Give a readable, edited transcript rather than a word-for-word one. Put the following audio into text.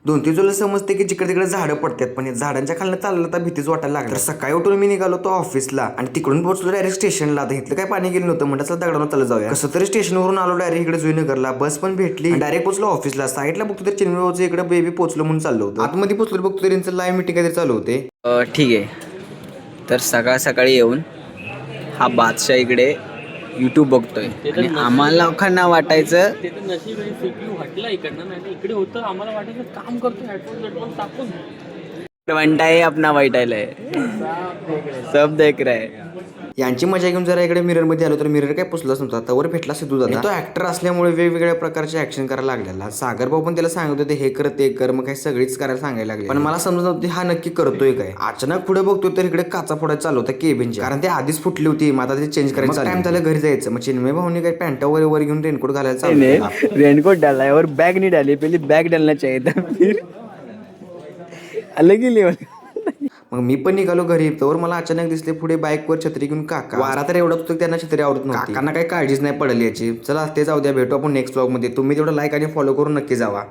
2-3 तुला समजते की जिकडे तिकडे झाडं पडतात, पण या झाडांच्या खालनं चाललं तर भीतीच वाटायला लागलं. तर सकाळी उठून मी निघालो तो ऑफिसला आणि तिकडून पोहोचलो डायरेक्ट स्टेशनला. आता इथलं काय पाणी गेलं नव्हतं, म्हणतात दगडानं चालत जाऊया. कसं तरी स्टेशनवरून आलो डायरेक्ट इकडे जुईनगरला. बस पण भेटली, डायरेक्ट पोहोचलो ऑफिसला. साईडला बघतो तर चिन्मयचं इकडे बेबी पोहोचलो म्हणून चाललो होतं. आतमध्ये पोहोचलो बघतो त्यांचं लाईव्ह मीटिंग काहीतरी चालू होते. ठीक आहे. तर सकाळ सकाळी येऊन हा बादशाह इकडे यूट्यूब बघतोय आणि आम्हाला लोकांना वाटायचं ते तर नशीब आहे, CPU हटला इकडनं, नाही इकडे होतं. आम्हाला वाटायचं काम करतो हेडफोन टाकून. वंटा है अपना वाईटायला आहे, सब देख रहा है. यांची मजा घेऊन जरा इकडे मिरर मध्ये आलो तर मिरर काय पुसलाच नव्हता. तवर भेटला सिद्धू दादा. तो ऍक्टर असल्यामुळे वेगवेगळ्या प्रकारचे ऍक्शन करायला लागलेला. सागर भाऊ पण त्याला सांगत होते हे कर ते कर, मग काही सगळीच करायला सांगायला लागले. पण मला समजत नव्हती हा नक्की करतोय काय. अचानक पुढे बघतोय तर इकडे काचा फोडायला चालू होता केबिनची, कारण ते आधीच फुटली होती. मग आता ते चेंज करायचं टाइम झालं घरी जायचं. मग चिन्मय भाऊनी काही पॅन्ट वगैरे वर घेऊन रेनकोट घालायला चालू केला. रेनकोट डाला है और बैग नहीं डाली, पहले बैग डालना चाहिए था, फिर अलग ही लेवल. मग मी पण निघालो घरी. तर मला अचानक दिसले पुढे बाईकवर छत्री घेऊन काका. वारा तर एवढा होतो त्यांना छत्री आवडत नव्हती. काकांना काही काळजीच नाही पडली याची. चला ते जाऊ द्या, भेटू आपण नेक्स्ट व्लॉग मध्ये. तुम्ही तेवढं लाईक आणि फॉलो करून नक्की जावा.